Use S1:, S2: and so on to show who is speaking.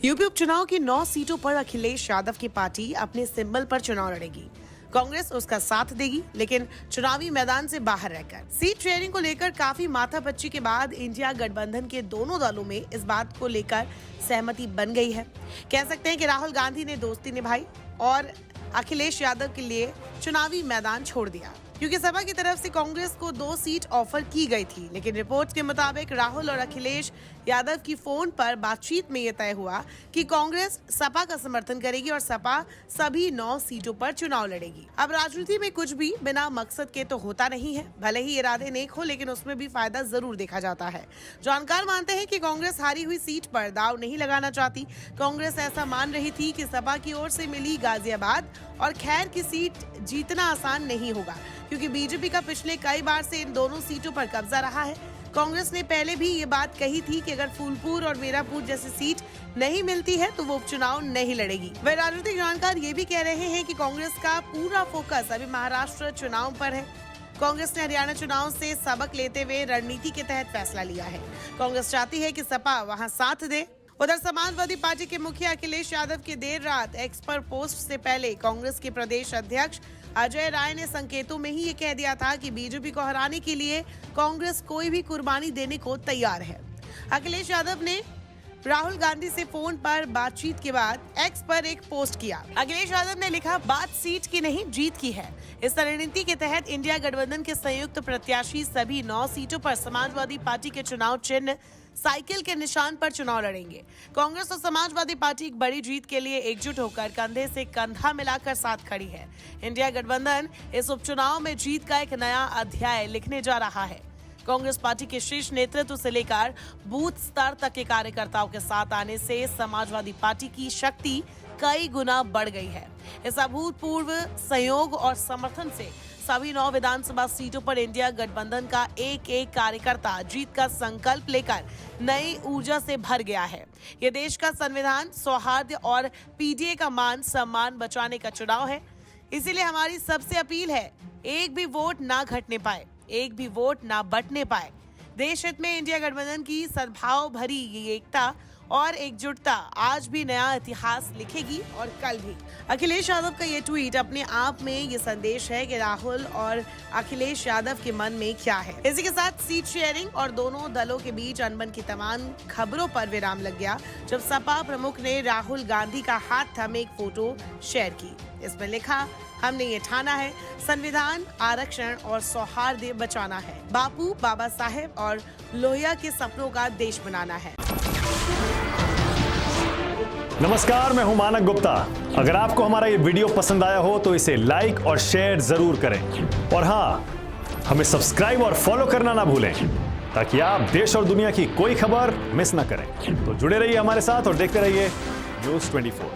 S1: UP उपचुनाव की 9 सीटों पर अखिलेश यादव की पार्टी अपने सिंबल पर चुनाव लड़ेगी। कांग्रेस उसका साथ देगी, लेकिन चुनावी मैदान से बाहर रहकर। सीट शेयरिंग को लेकर काफी माथापच्ची के बाद इंडिया गठबंधन के दोनों दलों में इस बात को लेकर सहमति बन गई है। कह सकते हैं कि राहुल गांधी ने दोस्ती निभाई और अखिलेश यादव के लिए चुनावी मैदान छोड़ दिया, क्योंकि सपा की तरफ से कांग्रेस को 2 सीट ऑफर की गई थी। लेकिन रिपोर्ट्स के मुताबिक राहुल और अखिलेश यादव की फोन पर बातचीत में यह तय हुआ कि कांग्रेस सपा का समर्थन करेगी और सपा सभी 9 सीटों पर चुनाव लड़ेगी। अब राजनीति में कुछ भी बिना मकसद के तो होता नहीं है। भले ही इरादे नेक हो, लेकिन उसमें भी फायदा जरूर देखा जाता है। जानकार मानते हैं कि कांग्रेस हारी हुई सीट पर दाव नहीं लगाना चाहती। कांग्रेस ऐसा मान रही थी कि सपा की ओर से मिली गाजियाबाद और खैर की सीट जीतना आसान नहीं होगा, क्योंकि बीजेपी का पिछले कई बार से इन दोनों सीटों पर कब्जा रहा है। कांग्रेस ने पहले भी ये बात कही थी कि अगर फूलपुर और मीरापुर जैसी सीट नहीं मिलती है तो वो उपचुनाव नहीं लड़ेगी। वह राजनीतिक जानकार ये भी कह रहे हैं कि कांग्रेस का पूरा फोकस अभी महाराष्ट्र चुनाव पर है। कांग्रेस ने हरियाणा चुनाव से सबक लेते हुए रणनीति के तहत फैसला लिया है। कांग्रेस चाहती है कि सपा वहां साथ दे। उधर समाजवादी पार्टी के मुखिया अखिलेश यादव की देर रात एक्स पर पोस्ट से पहले कांग्रेस के प्रदेश अध्यक्ष अजय राय ने संकेतों में ही ये कह दिया था कि बीजेपी को हराने के लिए कांग्रेस कोई भी कुर्बानी देने को तैयार है। अखिलेश यादव ने राहुल गांधी से फोन पर बातचीत के बाद एक्स पर एक पोस्ट किया। अखिलेश यादव ने लिखा, बात सीट की नहीं जीत की है। इस रणनीति के तहत इंडिया गठबंधन के संयुक्त प्रत्याशी सभी 9 सीटों पर समाजवादी पार्टी के चुनाव चिन्ह साइकिल के निशान पर चुनाव लड़ेंगे। कांग्रेस और समाजवादी पार्टी एक बड़ी जीत के लिए एकजुट होकर कंधे से कंधा मिलाकर साथ खड़ी है। इंडिया गठबंधन इस उपचुनाव में जीत का एक नया अध्याय लिखने जा रहा है। कांग्रेस पार्टी के शीर्ष नेतृत्व से लेकर बूथ स्तर तक के कार्यकर्ताओं के साथ आने से समाजवादी पार्टी की शक्ति कई गुना बढ़ गई है। इस अभूतपूर्व सहयोग और समर्थन से सभी 9 विधानसभा सीटों पर इंडिया गठबंधन का एक एक कार्यकर्ता जीत का संकल्प लेकर नई ऊर्जा से भर गया है। ये देश का संविधान, सौहार्द और पीडीए का मान सम्मान बचाने का चुनाव है। इसीलिए हमारी सबसे अपील है, एक भी वोट ना घटने पाए, एक भी वोट ना बंटने पाए। देश हित में इंडिया गठबंधन की सद्भाव भरी ये एकता और एकजुटता आज भी नया इतिहास लिखेगी और कल भी। अखिलेश यादव का ये ट्वीट अपने आप में ये संदेश है कि राहुल और अखिलेश यादव के मन में क्या है। इसी के साथ सीट शेयरिंग और दोनों दलों के बीच अनबन की तमाम खबरों पर विराम लग गया, जब सपा प्रमुख ने राहुल गांधी का हाथ थामे एक फोटो शेयर की। इसमें लिखा, हमने ये ठाना है, संविधान, आरक्षण और सौहार्द बचाना है। बापू, बाबा साहेब और लोहिया के सपनों का देश बनाना है।
S2: नमस्कार, मैं हूं मानक गुप्ता। अगर आपको हमारा ये वीडियो पसंद आया हो तो इसे लाइक और शेयर जरूर करें, और हाँ, हमें सब्सक्राइब और फॉलो करना ना भूलें, ताकि आप देश और दुनिया की कोई खबर मिस ना करें। तो जुड़े रहिए हमारे साथ और देखते रहिए न्यूज़ 24।